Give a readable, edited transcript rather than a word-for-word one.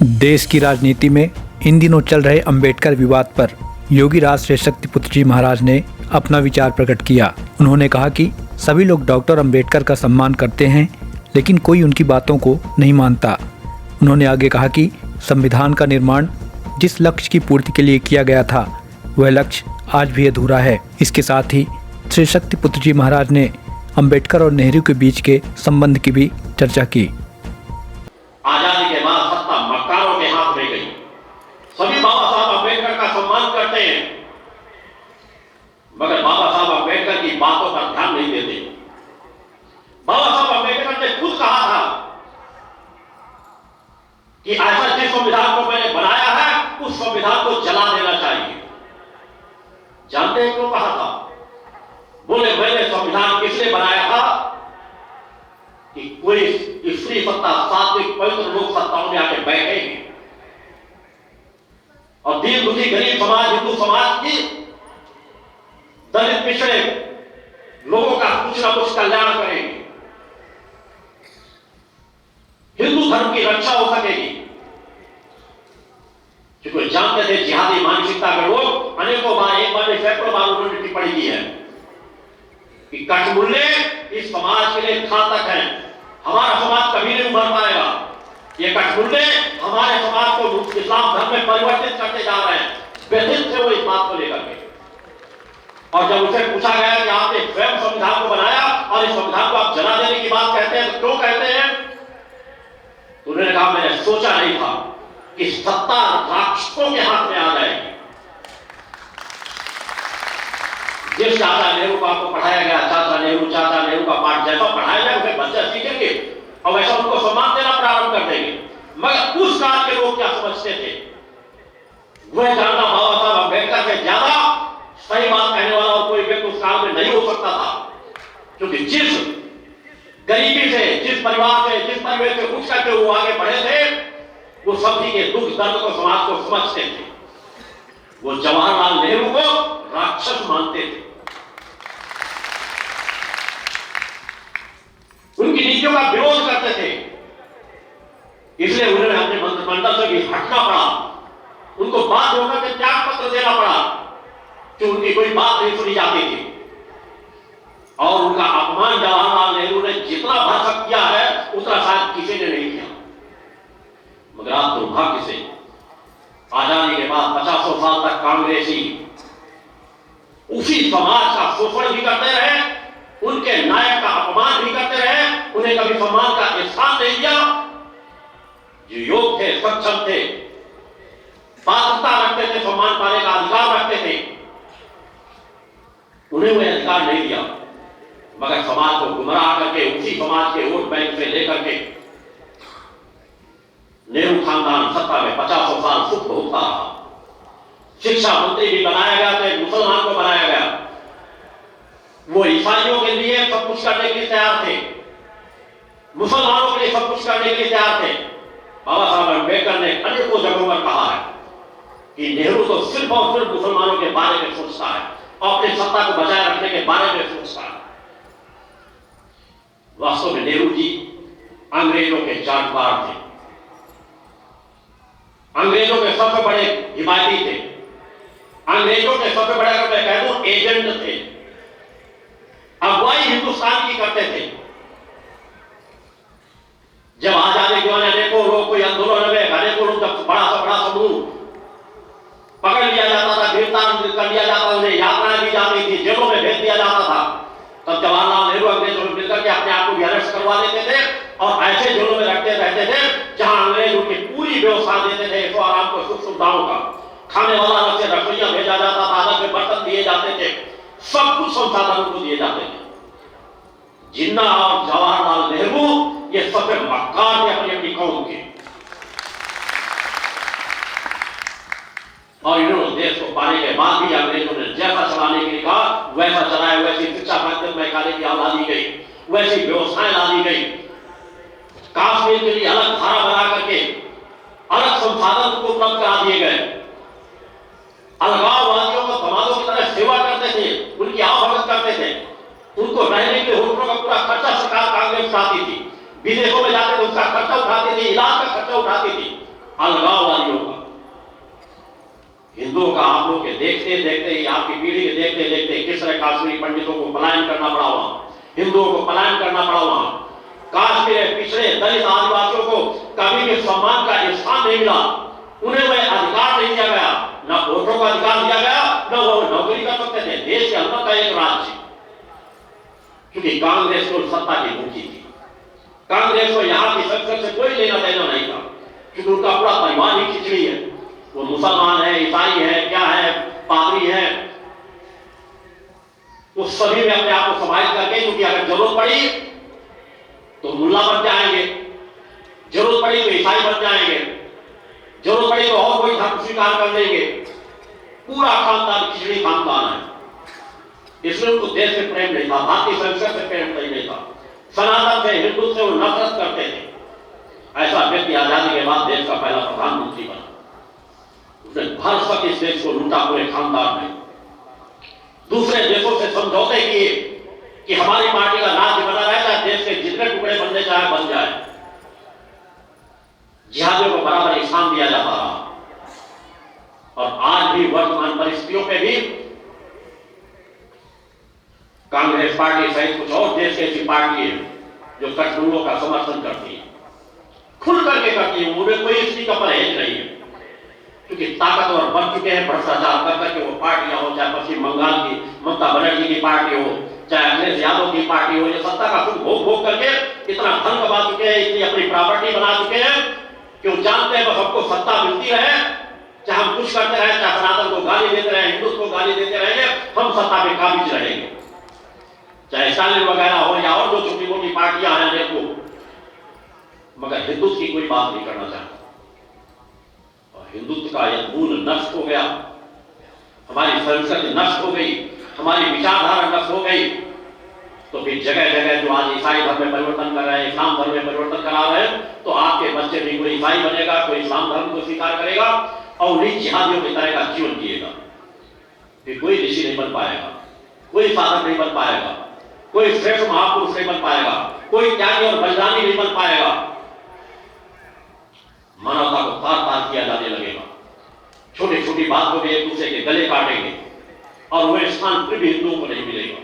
देश की राजनीति में इन दिनों चल रहे अंबेडकर विवाद पर योगी राज श्री शक्तिपुत्र जी महाराज ने अपना विचार प्रकट किया। उन्होंने कहा कि सभी लोग डॉक्टर अंबेडकर का सम्मान करते हैं, लेकिन कोई उनकी बातों को नहीं मानता। उन्होंने आगे कहा कि संविधान का निर्माण जिस लक्ष्य की पूर्ति के लिए किया गया था, वह लक्ष्य आज भी अधूरा है। इसके साथ ही श्री शक्तिपुत्र जी महाराज ने अंबेडकर और नेहरू के बीच के संबंध की भी चर्चा की। आजादी के बाद सत्ता मक्कारों के हाथ में गई। सभी बाबा साहब अंबेडकर का सम्मान करते हैं, मगर बाबा साहब अंबेडकर की बातों पर ध्यान नहीं देते। बाबा साहब अंबेडकर ने खुद कहा था कि ऐसा जिस संविधान को मैंने बनाया है, उस संविधान को जला देना चाहिए। जानते हैं क्यों कहा था? बोले, मैंने संविधान इसलिए बनाया था कि कोई स्त्री सत्ता, सात्विक पवित्र लोक सत्ताओं में आके बैठेंगे और दीन दुखी गरीब समाज, हिंदू समाज की, दलित पिछड़े लोगों का कुछ ना कुछ कल्याण करेंगे। हिंदू धर्म की रक्षा हो सकेगी। क्योंकि जानते थे जिहादी मानसिकता के लोग अनेकों बार, एक बार सैकड़ों बार उन्होंने टिप्पणी की है कि कठमुल्ले इस समाज के लिए घातक हैं, हमारा समाज कभी नहीं उभर पाएगा। ये कठमुल्ले हमारे समाज को इस्लाम धर्म में परिवर्तित करते जा रहे हैं। व्यथित थे वो इस बात को लेकर के। और जब उसे पूछा गया कि आपने स्वयं संविधान को बनाया और इस संविधान को आप जला देने की बात कहते हैं, तो क्यों कहते हैं? तो उन्होंने कहा, मैंने सोचा नहीं था कि सत्ता राक्षसों के हाथ में आ जाएगी। जिस चाचा नेहरू को आपको पढ़ाया गया, चाचा नेहरू का पाठ जैसा पढ़ाया जाए उसे बच्चे सीखेंगे और वैसा उनको सम्मान देना प्रारंभ कर देंगे। मगर उस काल के लोग क्या समझते थे? वह जानना बाबा साहब अंबेडकर से ज्यादा सही बात कहने वाला और कोई व्यक्ति उस काल में नहीं हो सकता था। क्योंकि जिस गरीबी से, जिस परिवार से, जिस परिवेश से उठ करके वो आगे बढ़े थे, वो सभी के दुख दर्द को, समाज को समझते थे। वो जवाहरलाल नेहरू को राक्षस मानते थे। उनकी नीतियों का विरोध करते थे। इसलिए उन्होंने अपने मंत्रिमंडल से भी हटना पड़ा। उनको बात होकर के त्याग पत्र देना पड़ा कि उनकी कोई बात नहीं सुनी जाती थी। और उनका अपमान जवाहरलाल नेहरू ने जितना भरसक किया है, उतना शायद किसी ने नहीं किया। मगर आप दुर्भाग्य से आजादी के बाद 50 साल तक कांग्रेसी उसी समाज का शोषण भी करते रहे, उनके नायक का अपमान भी करते रहे, उन्हें कभी सम्मान का एहसास नहीं दिया। जो योग्य थे, सक्षम थे, पात्रता रखते थे, सम्मान पाने का अधिकार रखते थे, उन्हें वह अधिकार नहीं दिया। मगर समाज को गुमराह करके, उसी समाज के वोट बैंक से लेकर के नेहरू खानदान सत्ता में 50 साल सुख होता रहा। शिक्षा मंत्री भी बनाया गया, तो एक मुसलमान को बनाया गया। वो ईसाइयों के लिए सब कुछ करने के लिए तैयार थे, मुसलमानों के लिए सब कुछ करने के लिए तैयार थे। बाबा साहब अंबेडकर ने अनेकों जगहों पर कहा है कि नेहरू तो सिर्फ और सिर्फ मुसलमानों के बारे में सोचता है और अपनी सत्ता को बचाए रखने के बारे में सोचता है। वास्तव में नेहरू जी अंग्रेजों के जाटवार थे, अंग्रेजों के सबसे बड़े हिमायती थे, अंग्रेजों के सबसे बड़े, अगर मैं कह दूं, एजेंट थे। अगुवाई हिंदुस्तान की करते थे। जब आजादी के बाद अनेकों लोग, कोई आंदोलन में अनेकों लोग, जब बड़ा समूह पकड़ लिया जाता था, गिरफ्तार कर लिया जाता, उन्हें यातनाएं दी जाती थी, जेलों में भेज दिया जाता था, तब जवाहरलाल नेहरू अंग्रेजों में मिलकर के अपने आप को भी अरेस्ट करवा देते थे और ऐसे जेलों में रखते रहते थे जहां अंग्रेज उनकी पूरी व्यवस्था देते थे, तो आराम को, सुख सुविधाओं का, खाने वाला अलग से रसोइया भेजा जाता था, अलग से बर्तन दिए जाते थे, सब कुछ संसाधनों को दिए जाते थे। जिन्ना और जवाहरलाल नेहरू ये सबसे मक्कार थे अपनी अपनी कौम के। और इन्होंने देश को पाने के बाद भी अंग्रेजों ने जैसा चलाने के लिए कहा वैसा चलाया। वैसी शिक्षा माध्यम में खाने की ला दी गई, वैसी व्यवस्थाएं ला दी गई। काश्मीर के लिए अलग धारा बना करके अलग संसाधन को उपलब्ध करा दिए गए। अलगाववादियों को समाजों की तरह सेवा करते थे, उनकी आवभगत करते थे, उनको रहने के होटलों का पूरा खर्चा सरकार कांग्रेस उठाती थी, विदेशों में जाते थे उसका खर्चा उठाती थी, इलाज का खर्चा उठाती थी। देखते देखते ही, आपकी पीढ़ी के देखते देखते किस तरह काश्मीरी पंडितों को पलायन करना पड़ा वहां, हिंदुओं को पलायन करना पड़ा वहां। काश्मीर पिछड़े दलित आदिवासियों को कभी भी सम्मान का स्थान नहीं मिला, उन्हें वह अधिकार नहीं दिया गया, न वोटों का अधिकार दिया गया, न वो नौकरी कर सकते थे। देश के अंदर का एक राज्य, क्योंकि कांग्रेस को सत्ता की भूखी थी। कांग्रेस को यहां की संसद से कोई लेना देना नहीं था, क्योंकि उनका पूरा परिवार ही खिचड़ी है। वो मुसलमान है, ईसाई है, क्या है, पादरी है, वो सभी में अपने आप को समाहित करके, क्योंकि अगर जरूरत पड़ी तो मुल्ला बन जाएंगे, जरूरत पड़ी तो ईसाई बन जाएंगे, जरूरत पड़ी तो और कोई धर्म स्वीकार कर लेंगे। पूरा खानदान खिचड़ी खानदान है। इसलिए उनको देश से प्रेम नहीं था, भारतीय संसद से प्रेम नहीं था, सनातन से, हिंदू से वो नफरत करते थे। ऐसा व्यक्ति आजादी के बाद देश का पहला प्रधानमंत्री बना। उसने भरसक इस देश को लूटा, पूरे खानदान में। दूसरे देशों से समझौते किए कि हमारी पार्टी का राज्य बना रहे, चाहे देश के जितने टुकड़े बनने चाहे बन जाए। जिहादियों को बराबर स्थान दिया जाता रहा। और आज भी वर्तमान परिस्थितियों में भी कांग्रेस पार्टी सहित कुछ और देश की ऐसी पार्टी है जो कठपुतलियों का समर्थन करती है, खुल करके करती है। उन्हें कोई इसकी का परहेज नहीं है, क्योंकि ताकतवर बन चुके हैं भ्रष्टाचार कर करके। वो पार्टियां हो, चाहे पश्चिम बंगाल की ममता बनर्जी की पार्टी हो, चाहे अखिलेश यादव की पार्टी हो, ये सत्ता का सुख भोग भोग करके इतना धन कमा चुके हैं, इतनी अपनी प्रॉपर्टी बना चुके हैं कि वो जानते हैं बस हमको सत्ता मिलती रहे, चाहे हम कुछ करते रहे, चाहे सनातन को गाली देते रहे, हिंदुत्व को गाली देते रहेंगे, हम सत्ता में काबिज रहेंगे। चाहे स्टालिन वगैरह हो या और जो छोटी मोटी पार्टियां हैं देखो, मगर हिंदुत्व की कोई बात नहीं करना चाहते। और हिंदुत्व का यह मूल नष्ट हो गया, हमारी संस्कृति नष्ट हो गई, हमारी विचारधारा नष्ट हो गई। तो फिर जगह जगह जो आज ईसाई धर्म में परिवर्तन कर रहे हैं, इस्लाम धर्म में परिवर्तन करा रहे हैं, तो आपके बच्चे भी कोई ईसाई बनेगा, कोई इस्लाम धर्म को स्वीकार करेगा और उन्हीं जिहादियों की तरह का जीवन जिएगा। फिर कोई ऋषि नहीं बन पाएगा, कोई साधक नहीं बन पाएगा, कोई श्रेष्ठ महापुरुष नहीं बन पाएगा, कोई त्यागी और बलिदानी नहीं बन पाएगा। मानवता को तार तार किया जाने लगेगा, छोटी छोटी बातों में एक दूसरे के गले काटेंगे और वह स्थान फिर भी हिंदुओं को नहीं मिलेगा।